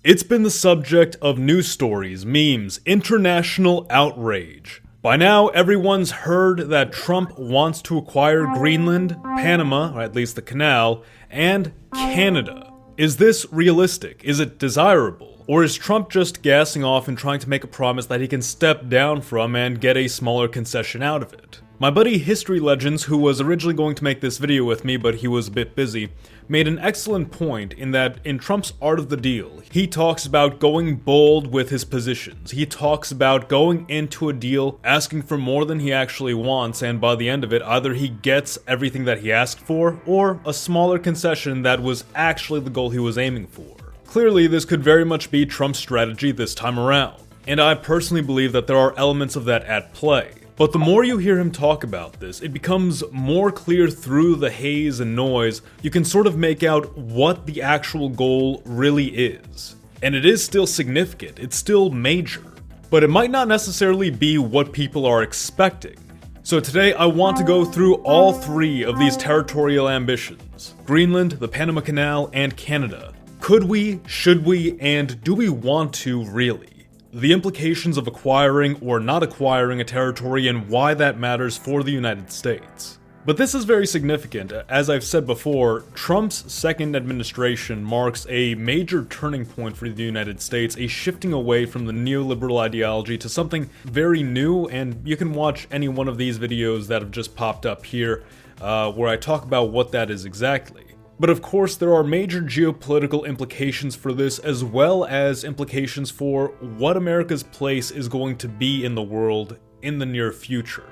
It's been the subject of news stories, memes, international outrage. By now, everyone's heard that Trump wants to acquire Greenland, Panama, or at least the canal, and Canada. Is this realistic? Is it desirable? Or is Trump just gassing off and trying to make a promise that he can step down from and get a smaller concession out of it? My buddy History Legends, who was originally going to make this video with me but he was a bit busy, made an excellent point in that in Trump's Art of the Deal, he talks about going bold with his positions. He talks about going into a deal, asking for more than he actually wants, and by the end of it, either he gets everything that he asked for, or a smaller concession that was actually the goal he was aiming for. Clearly, this could very much be Trump's strategy this time around, and I personally believe that there are elements of that at play. But the more you hear him talk about this, it becomes more clear through the haze and noise, you can sort of make out what the actual goal really is. And it is still significant, it's still major. But it might not necessarily be what people are expecting. So today I want to go through all three of these territorial ambitions: Greenland, the Panama Canal, and Canada. Could we, should we, and do we want to really? The implications of acquiring or not acquiring a territory and why that matters for the United States. But this is very significant. As I've said before, Trump's second administration marks a major turning point for the United States, a shifting away from the neoliberal ideology to something very new, and you can watch any one of these videos that have just popped up here, where I talk about what that is exactly. But of course, there are major geopolitical implications for this, as well as implications for what America's place is going to be in the world in the near future.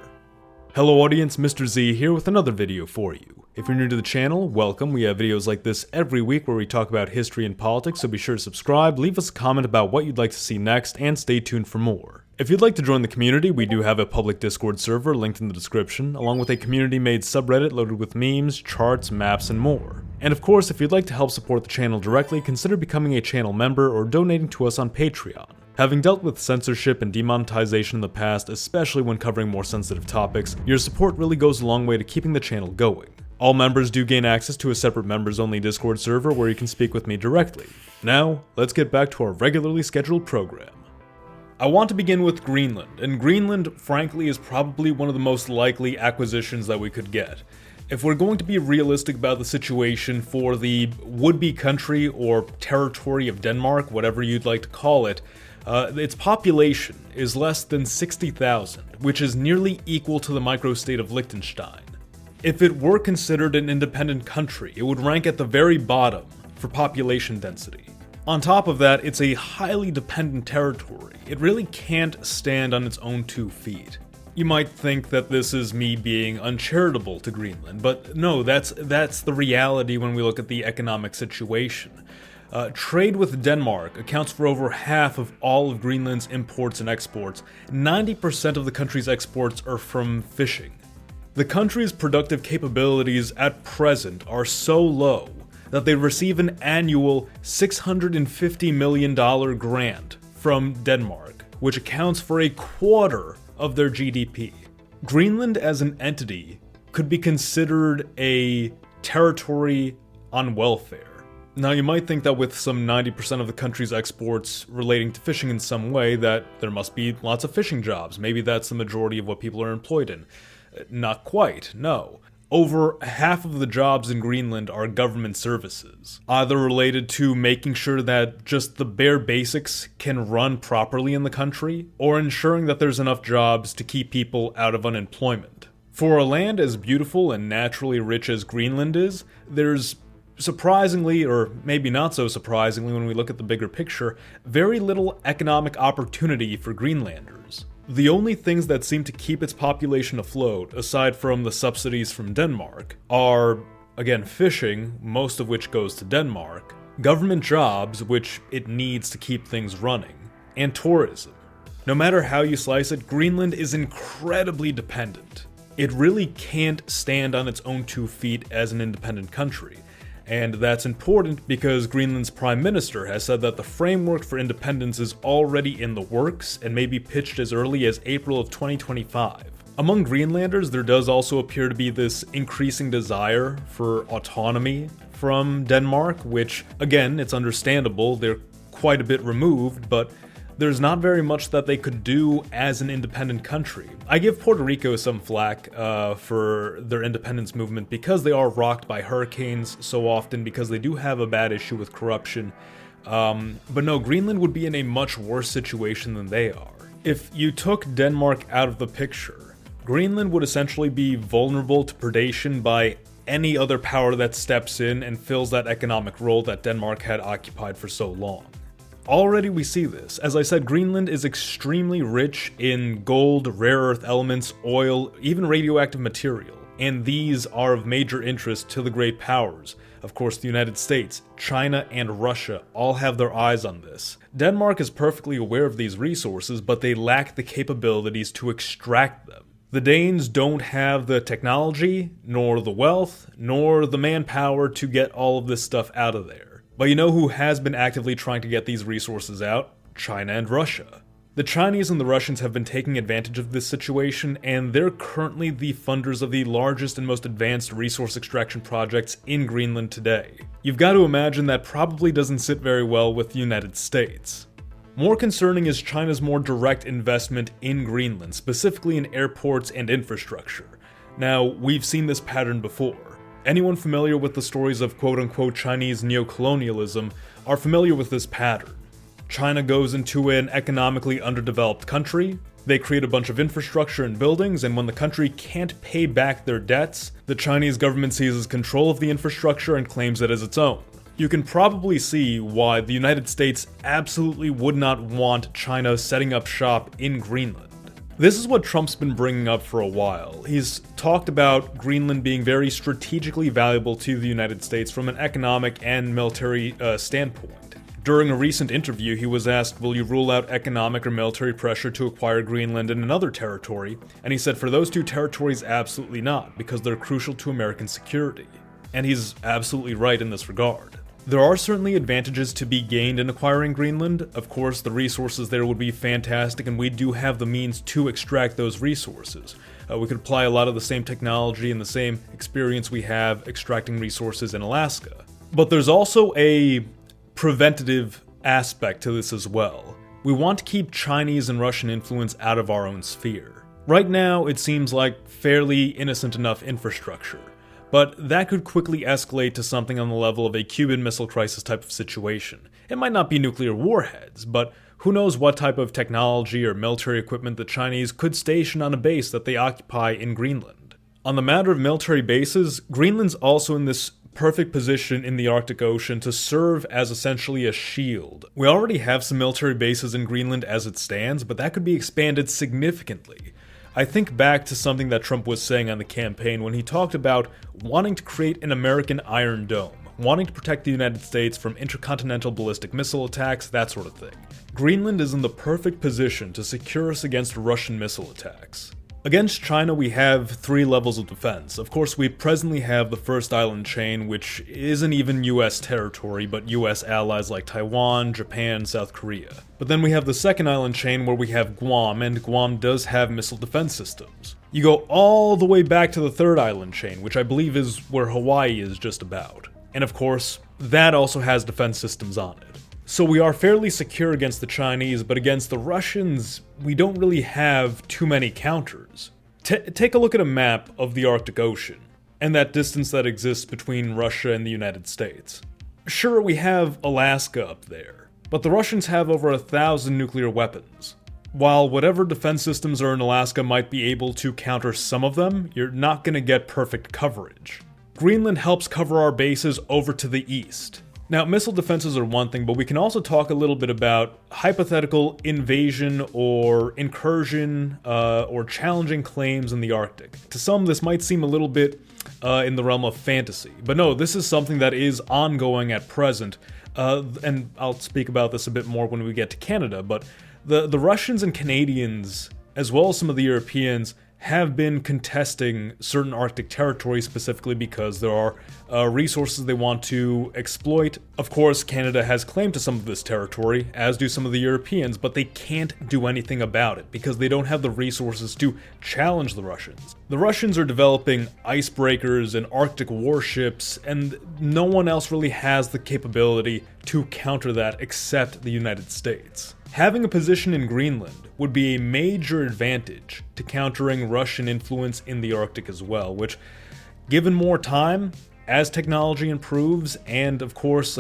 Hello audience, Mr. Z here with another video for you. If you're new to the channel, welcome. We have videos like this every week where we talk about history and politics, so be sure to subscribe, leave us a comment about what you'd like to see next, and stay tuned for more. If you'd like to join the community, we do have a public Discord server linked in the description, along with a community-made subreddit loaded with memes, charts, maps, and more. And of course, if you'd like to help support the channel directly, consider becoming a channel member or donating to us on Patreon. Having dealt with censorship and demonetization in the past, especially when covering more sensitive topics, your support really goes a long way to keeping the channel going. All members do gain access to a separate members-only Discord server where you can speak with me directly. Now, let's get back to our regularly scheduled program. I want to begin with Greenland, and Greenland, frankly, is probably one of the most likely acquisitions that we could get. If we're going to be realistic about the situation for the would-be country or territory of Denmark, whatever you'd like to call it, its population is less than 60,000, which is nearly equal to the microstate of Liechtenstein. If it were considered an independent country, it would rank at the very bottom for population density. On top of that, it's a highly dependent territory. It really can't stand on its own 2 feet. You might think that this is me being uncharitable to Greenland, but no, that's the reality when we look at the economic situation. Trade with Denmark accounts for over half of all of Greenland's imports and exports. 90% of the country's exports are from fishing. The country's productive capabilities at present are so low that they receive an annual $650 million grant from Denmark, which accounts for a quarter of their GDP. Greenland as an entity could be considered a territory on welfare. Now you might think that with some 90% of the country's exports relating to fishing in some way that there must be lots of fishing jobs. Maybe that's the majority of what people are employed in. Not quite, no. Over half of the jobs in Greenland are government services, either related to making sure that just the bare basics can run properly in the country, or ensuring that there's enough jobs to keep people out of unemployment. For a land as beautiful and naturally rich as Greenland is, there's surprisingly, or maybe not so surprisingly when we look at the bigger picture, very little economic opportunity for Greenlanders. The only things that seem to keep its population afloat, aside from the subsidies from Denmark, are, again, fishing, most of which goes to Denmark, government jobs, which it needs to keep things running, and tourism. No matter how you slice it, Greenland is incredibly dependent. It really can't stand on its own 2 feet as an independent country. And that's important because Greenland's prime minister has said that the framework for independence is already in the works and may be pitched as early as April of 2025. Among Greenlanders, there does also appear to be this increasing desire for autonomy from Denmark, which, again, it's understandable. They're quite a bit removed, but there's not very much that they could do as an independent country. I give Puerto Rico some flack for their independence movement because they are rocked by hurricanes so often, because they do have a bad issue with corruption. But no, Greenland would be in a much worse situation than they are. If you took Denmark out of the picture, Greenland would essentially be vulnerable to predation by any other power that steps in and fills that economic role that Denmark had occupied for so long. Already we see this. As I said, Greenland is extremely rich in gold, rare earth elements, oil, even radioactive material, and these are of major interest to the great powers. Of course, the United States, China, and Russia all have their eyes on this. Denmark is perfectly aware of these resources, but they lack the capabilities to extract them. The Danes don't have the technology, nor the wealth, nor the manpower to get all of this stuff out of there. But you know who has been actively trying to get these resources out? China and Russia. The Chinese and the Russians have been taking advantage of this situation, and they're currently the funders of the largest and most advanced resource extraction projects in Greenland today. You've got to imagine that probably doesn't sit very well with the United States. More concerning is China's more direct investment in Greenland, specifically in airports and infrastructure. Now, we've seen this pattern before. Anyone familiar with the stories of quote-unquote Chinese neocolonialism are familiar with this pattern. China goes into an economically underdeveloped country, they create a bunch of infrastructure and buildings, and when the country can't pay back their debts, the Chinese government seizes control of the infrastructure and claims it as its own. You can probably see why the United States absolutely would not want China setting up shop in Greenland. This is what Trump's been bringing up for a while. He's talked about Greenland being very strategically valuable to the United States from an economic and military standpoint. During a recent interview, he was asked, will you rule out economic or military pressure to acquire Greenland and another territory? And he said for those two territories, absolutely not, because they're crucial to American security. And he's absolutely right in this regard. There are certainly advantages to be gained in acquiring Greenland. Of course, the resources there would be fantastic, and we do have the means to extract those resources. We could apply a lot of the same technology and the same experience we have extracting resources in Alaska. But there's also a preventative aspect to this as well. We want to keep Chinese and Russian influence out of our own sphere. Right now, it seems like fairly innocent enough infrastructure, but that could quickly escalate to something on the level of a Cuban Missile Crisis type of situation. It might not be nuclear warheads, but who knows what type of technology or military equipment the Chinese could station on a base that they occupy in Greenland. On the matter of military bases, Greenland's also in this perfect position in the Arctic Ocean to serve as essentially a shield. We already have some military bases in Greenland as it stands, but that could be expanded significantly. I think back to something that Trump was saying on the campaign when he talked about wanting to create an American Iron Dome, wanting to protect the United States from intercontinental ballistic missile attacks, that sort of thing. Greenland is in the perfect position to secure us against Russian missile attacks. Against China, we have 3 levels of defense. Of course, we presently have the first island chain, which isn't even US territory, but US allies like Taiwan, Japan, South Korea. But then we have the second island chain where we have Guam, and Guam does have missile defense systems. You go all the way back to the third island chain, which I believe is where Hawaii is just about. And of course, that also has defense systems on it. So we are fairly secure against the Chinese, but against the Russians, we don't really have too many counters. Take a look at a map of the Arctic Ocean, and that distance that exists between Russia and the United States. Sure, we have Alaska up there, but the Russians have over 1,000 nuclear weapons. While whatever defense systems are in Alaska might be able to counter some of them, you're not going to get perfect coverage. Greenland helps cover our bases over to the east. Now, missile defenses are one thing, but we can also talk a little bit about hypothetical invasion or incursion or challenging claims in the Arctic. To some, this might seem a little bit in the realm of fantasy, but no, this is something that is ongoing at present, and I'll speak about this a bit more when we get to Canada, but the Russians and Canadians, as well as some of the Europeans, have been contesting certain Arctic territories specifically because there are resources they want to exploit. Of course, Canada has claim to some of this territory, as do some of the Europeans, but they can't do anything about it because they don't have the resources to challenge the Russians. The Russians are developing icebreakers and Arctic warships, and no one else really has the capability to counter that except the United States. Having a position in Greenland would be a major advantage to countering Russian influence in the Arctic as well, which, given more time, as technology improves, and of course,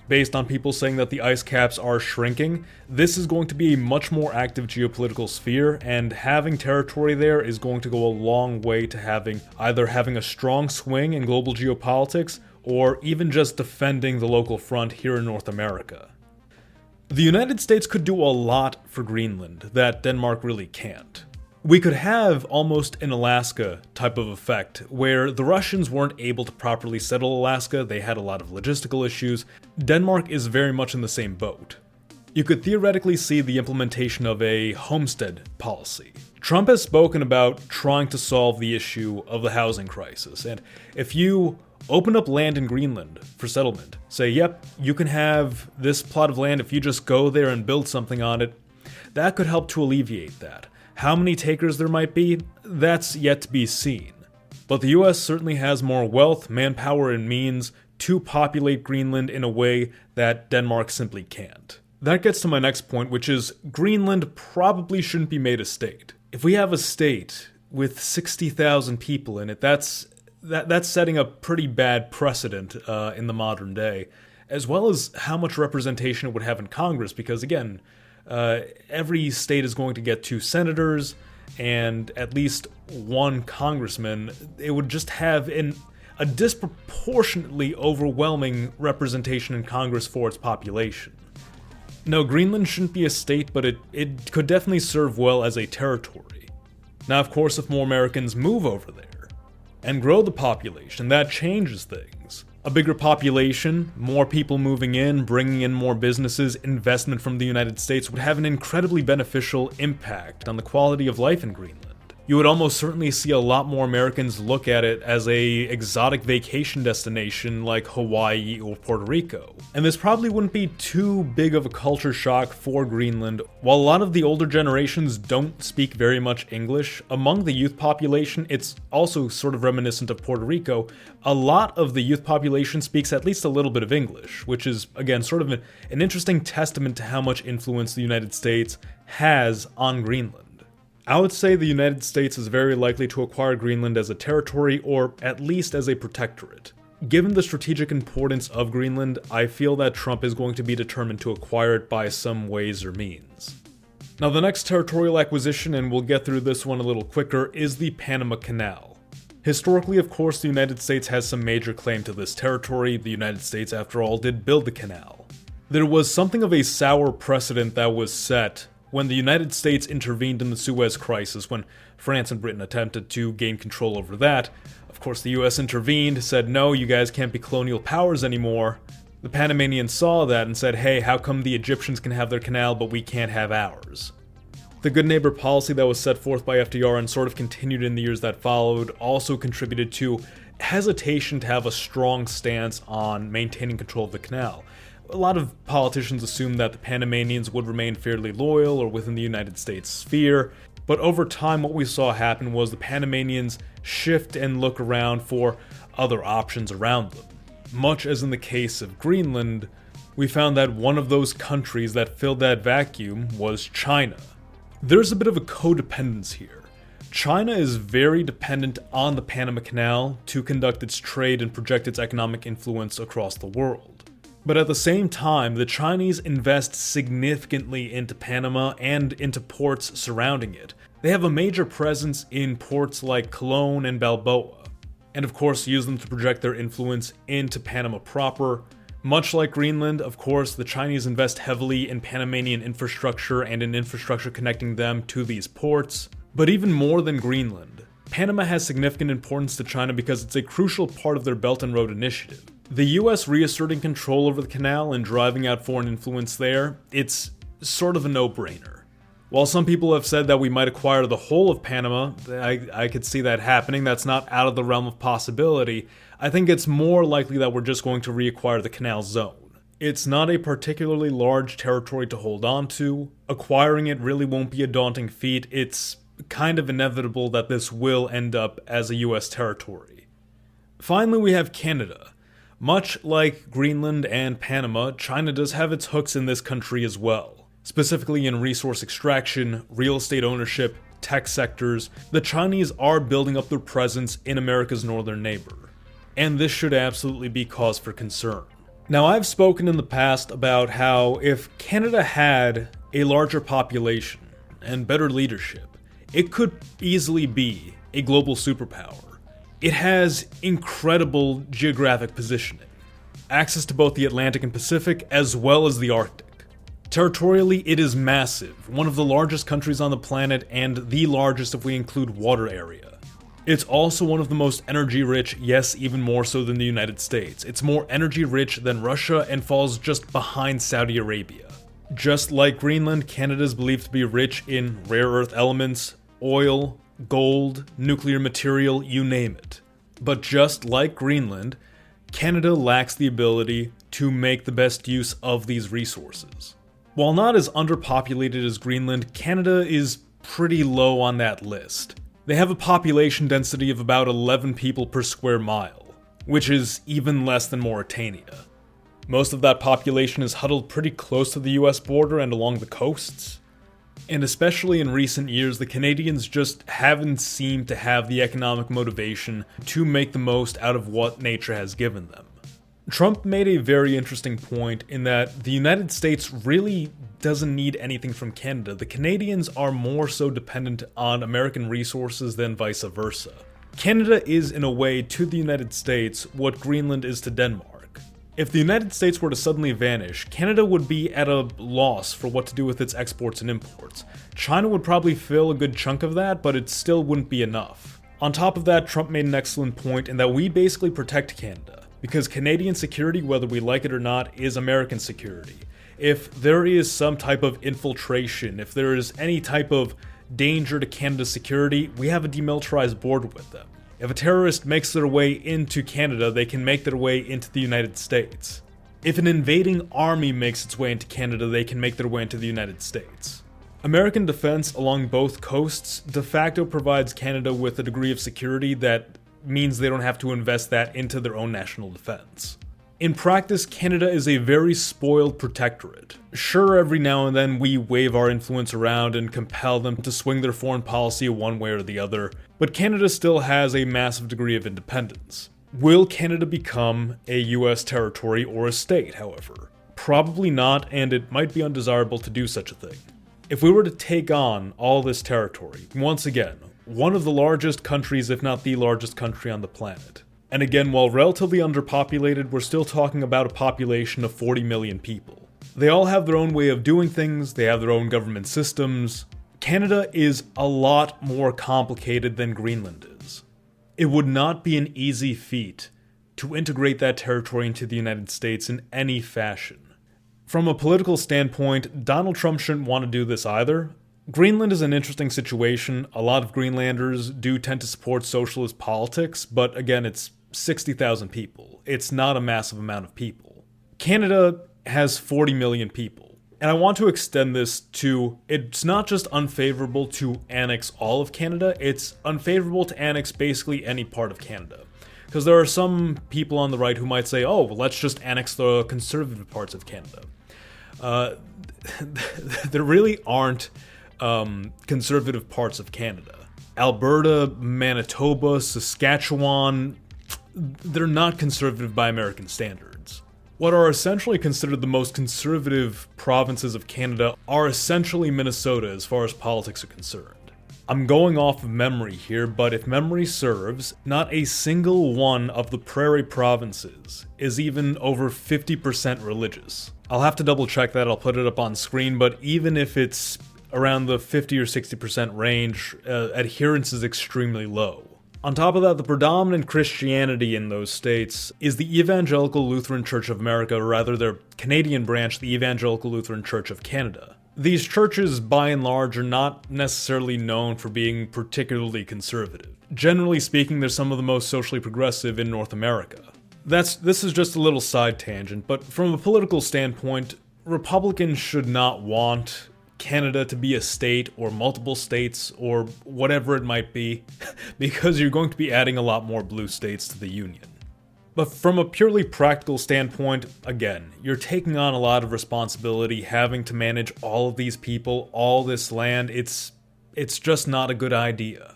based on people saying that the ice caps are shrinking, this is going to be a much more active geopolitical sphere, and having territory there is going to go a long way to either having a strong swing in global geopolitics, or even just defending the local front here in North America. The United States could do a lot for Greenland that Denmark really can't. We could have almost an Alaska type of effect, where the Russians weren't able to properly settle Alaska, they had a lot of logistical issues. Denmark is very much in the same boat. You could theoretically see the implementation of a homestead policy. Trump has spoken about trying to solve the issue of the housing crisis, and if you open up land in Greenland for settlement, say, yep, you can have this plot of land if you just go there and build something on it, that could help to alleviate that. How many takers there might be, that's yet to be seen. But the US certainly has more wealth, manpower, and means to populate Greenland in a way that Denmark simply can't. That gets to my next point, which is Greenland probably shouldn't be made a state. If we have a state with 60,000 people in it, that's setting a pretty bad precedent in the modern day, as well as how much representation it would have in Congress, because again, every state is going to get 2 senators and at least 1 congressman. It would just have a disproportionately overwhelming representation in Congress for its population. No, Greenland shouldn't be a state, but it could definitely serve well as a territory. Now, of course, if more Americans move over there and grow the population, that changes things. A bigger population, more people moving in, bringing in more businesses, investment from the United States would have an incredibly beneficial impact on the quality of life in Greenland. You would almost certainly see a lot more Americans look at it as an exotic vacation destination like Hawaii or Puerto Rico. And this probably wouldn't be too big of a culture shock for Greenland. While a lot of the older generations don't speak very much English, among the youth population, it's also sort of reminiscent of Puerto Rico. A lot of the youth population speaks at least a little bit of English, which is, again, sort of an interesting testament to how much influence the United States has on Greenland. I would say the United States is very likely to acquire Greenland as a territory, or at least as a protectorate. Given the strategic importance of Greenland, I feel that Trump is going to be determined to acquire it by some ways or means. Now, the next territorial acquisition, and we'll get through this one a little quicker, is the Panama Canal. Historically, of course, the United States has some major claim to this territory. The United States, after all, did build the canal. There was something of a sour precedent that was set when the United States intervened in the Suez Crisis, when France and Britain attempted to gain control over that. Of course, the US intervened, said, no, you guys can't be colonial powers anymore. The Panamanians saw that and said, hey, how come the Egyptians can have their canal, but we can't have ours? The good neighbor policy that was set forth by FDR and sort of continued in the years that followed also contributed to hesitation to have a strong stance on maintaining control of the canal. A lot of politicians assumed that the Panamanians would remain fairly loyal or within the United States sphere, but over time what we saw happen was the Panamanians shift and look around for other options around them. Much as in the case of Greenland, we found that one of those countries that filled that vacuum was China. There's a bit of a codependence here. China is very dependent on the Panama Canal to conduct its trade and project its economic influence across the world. But at the same time, the Chinese invest significantly into Panama and into ports surrounding it. They have a major presence in ports like Cologne and Balboa, and of course use them to project their influence into Panama proper. Much like Greenland, of course, the Chinese invest heavily in Panamanian infrastructure and in infrastructure connecting them to these ports. But even more than Greenland, Panama has significant importance to China because it's a crucial part of their Belt and Road Initiative. The US reasserting control over the canal and driving out foreign influence there, it's sort of a no-brainer. While some people have said that we might acquire the whole of Panama, I could see that happening. That's not out of the realm of possibility. I think it's more likely that we're just going to reacquire the canal zone. It's not a particularly large territory to hold on to. Acquiring it really won't be a daunting feat. It's kind of inevitable that this will end up as a US territory. Finally, we have Canada. Much like Greenland and Panama, China does have its hooks in this country as well. Specifically in resource extraction, real estate ownership, tech sectors, the Chinese are building up their presence in America's northern neighbor. And this should absolutely be cause for concern. Now, I've spoken in the past about how if Canada had a larger population and better leadership, it could easily be a global superpower. It has incredible geographic positioning, access to both the Atlantic and Pacific as well as the Arctic. Territorially, it is massive, one of the largest countries on the planet and the largest if we include water area. It's also one of the most energy-rich, yes, even more so than the United States. It's more energy-rich than Russia and falls just behind Saudi Arabia. Just like Greenland, Canada is believed to be rich in rare earth elements, oil, gold, nuclear material, you name it. But just like Greenland, Canada lacks the ability to make the best use of these resources. While not as underpopulated as Greenland, Canada is pretty low on that list. They have a population density of about 11 people per square mile, which is even less than Mauritania. Most of that population is huddled pretty close to the US border and along the coasts. And especially in recent years, the Canadians just haven't seemed to have the economic motivation to make the most out of what nature has given them. Trump made a very interesting point in that the United States really doesn't need anything from Canada. The Canadians are more so dependent on American resources than vice versa. Canada is, in a way, to the United States what Greenland is to Denmark. If the United States were to suddenly vanish, Canada would be at a loss for what to do with its exports and imports. China would probably fill a good chunk of that, but it still wouldn't be enough. On top of that, Trump made an excellent point in that we basically protect Canada, because Canadian security, whether we like it or not, is American security. If there is some type of infiltration, if there is any type of danger to Canada's security, we have a demilitarized border with them. If a terrorist makes their way into Canada, they can make their way into the United States. If an invading army makes its way into Canada, they can make their way into the United States. American defense along both coasts de facto provides Canada with a degree of security that means they don't have to invest that into their own national defense. In practice, Canada is a very spoiled protectorate. Sure, every now and then we wave our influence around and compel them to swing their foreign policy one way or the other, but Canada still has a massive degree of independence. Will Canada become a US territory or a state, however? Probably not, and it might be undesirable to do such a thing. If we were to take on all this territory, once again, one of the largest countries, if not the largest country on the planet. And again, while relatively underpopulated, we're still talking about a population of 40 million people. They all have their own way of doing things, they have their own government systems. Canada is a lot more complicated than Greenland is. It would not be an easy feat to integrate that territory into the United States in any fashion. From a political standpoint, Donald Trump shouldn't want to do this either. Greenland is an interesting situation. A lot of Greenlanders do tend to support socialist politics, but again, it's 60,000 people. It's not a massive amount of people. Canada has 40 million people. And I want to extend this to, it's not just unfavorable to annex all of Canada, it's unfavorable to annex basically any part of Canada. Because there are some people on the right who might say, oh, well, let's just annex the conservative parts of Canada. There really aren't conservative parts of Canada. Alberta, Manitoba, Saskatchewan, they're not conservative by American standards. What are essentially considered the most conservative provinces of Canada are essentially Minnesota as far as politics are concerned. I'm going off of memory here, but if memory serves, not a single one of the prairie provinces is even over 50% religious. I'll have to double check that, I'll put it up on screen, but even if it's around the 50 or 60% range, adherence is extremely low. On top of that, the predominant Christianity in those states is the Evangelical Lutheran Church of America, or rather their Canadian branch, the Evangelical Lutheran Church of Canada. These churches, by and large, are not necessarily known for being particularly conservative. Generally speaking, they're some of the most socially progressive in North America. This is just a little side tangent, but from a political standpoint, Republicans should not want Canada to be a state or multiple states or whatever it might be, because you're going to be adding a lot more blue states to the Union. But from a purely practical standpoint, again, you're taking on a lot of responsibility, having to manage all of these people, all this land. It's just not a good idea.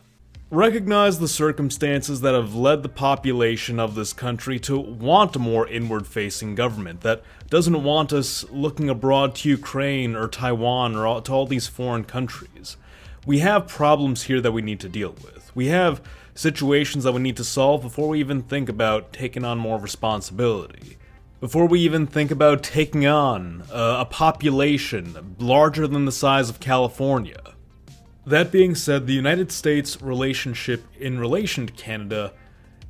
Recognize the circumstances that have led the population of this country to want a more inward-facing government that doesn't want us looking abroad to Ukraine or Taiwan or to all these foreign countries. We have problems here that we need to deal with. We have situations that we need to solve before we even think about taking on more responsibility. Before we even think about taking on a population larger than the size of California. That being said, the United States relationship in relation to Canada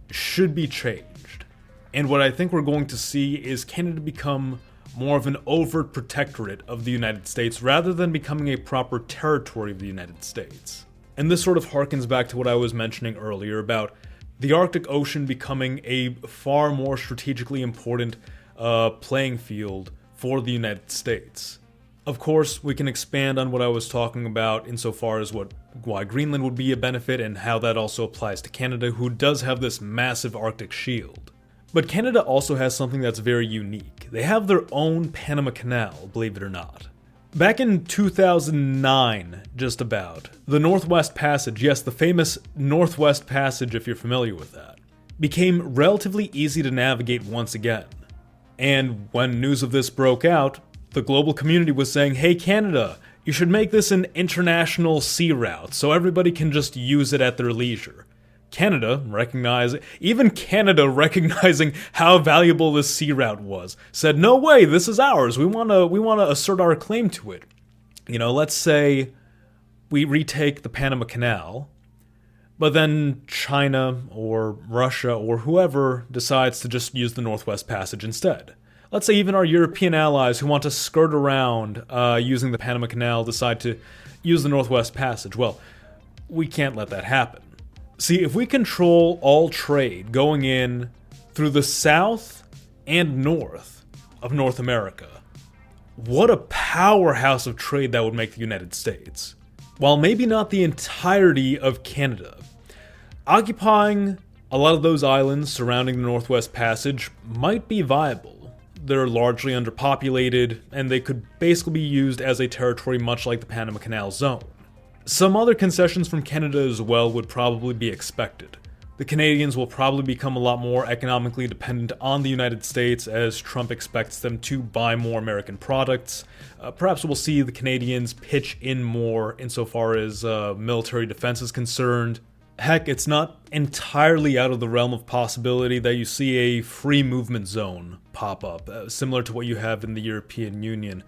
should be changed. And what I think we're going to see is Canada become more of an overt protectorate of the United States rather than becoming a proper territory of the United States. And this sort of harkens back to what I was mentioning earlier about the Arctic Ocean becoming a far more strategically important playing field for the United States. Of course, we can expand on what I was talking about insofar as why Greenland would be a benefit and how that also applies to Canada, who does have this massive Arctic shield. But Canada also has something that's very unique. They have their own Panama Canal, believe it or not. Back in 2009, just about, the Northwest Passage, yes, the famous Northwest Passage if you're familiar with that, became relatively easy to navigate once again. And when news of this broke out, the global community was saying, hey Canada, you should make this an international sea route so everybody can just use it at their leisure. Even Canada recognizing how valuable this sea route was, said, no way, this is ours. We want to assert our claim to it. You know, let's say we retake the Panama Canal, but then China or Russia or whoever decides to just use the Northwest Passage instead. Let's say even our European allies who want to skirt around using the Panama Canal decide to use the Northwest Passage. Well, we can't let that happen. See, if we control all trade going in through the south and north of North America, what a powerhouse of trade that would make the United States. While maybe not the entirety of Canada, occupying a lot of those islands surrounding the Northwest Passage might be viable. They're largely underpopulated, and they could basically be used as a territory much like the Panama Canal Zone. Some other concessions from Canada as well would probably be expected. The Canadians will probably become a lot more economically dependent on the United States as Trump expects them to buy more American products. Perhaps we'll see the Canadians pitch in more insofar as military defense is concerned. Heck, it's not entirely out of the realm of possibility that you see a free movement zone pop up, similar to what you have in the European Union,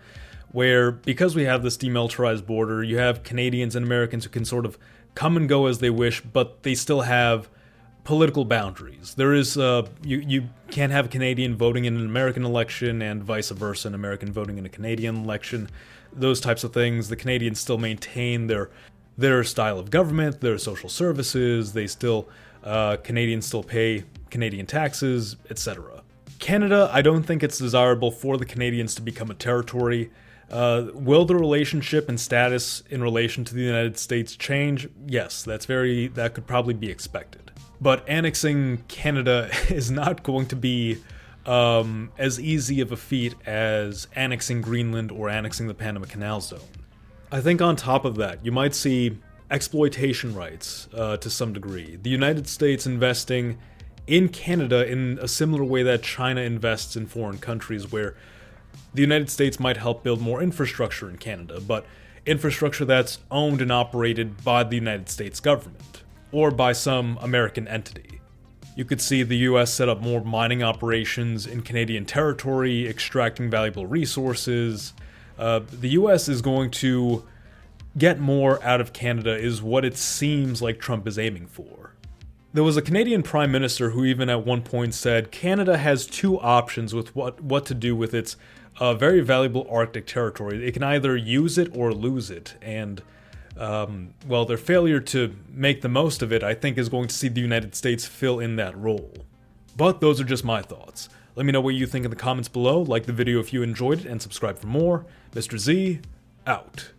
where, because we have this demilitarized border, you have Canadians and Americans who can sort of come and go as they wish, but they still have political boundaries. There is, you can't have a Canadian voting in an American election and vice versa, an American voting in a Canadian election. Those types of things. The Canadians still maintain their style of government, their social services, Canadians still pay Canadian taxes, etc. Canada, I don't think it's desirable for the Canadians to become a territory. Will the relationship and status in relation to the United States change? Yes, that could probably be expected. But annexing Canada is not going to be as easy of a feat as annexing Greenland or annexing the Panama Canal Zone. I think on top of that, you might see exploitation rights to some degree. The United States investing in Canada in a similar way that China invests in foreign countries, where the United States might help build more infrastructure in Canada, but infrastructure that's owned and operated by the United States government, or by some American entity. You could see the US set up more mining operations in Canadian territory, extracting valuable resources. The US is going to get more out of Canada, is what it seems like Trump is aiming for. There was a Canadian Prime Minister who even at one point said Canada has two options with what to do with its very valuable Arctic territory. It can either use it or lose it, and their failure to make the most of it, I think, is going to see the United States fill in that role. But those are just my thoughts. Let me know what you think in the comments below, like the video if you enjoyed it, and subscribe for more. Mr. Z, out.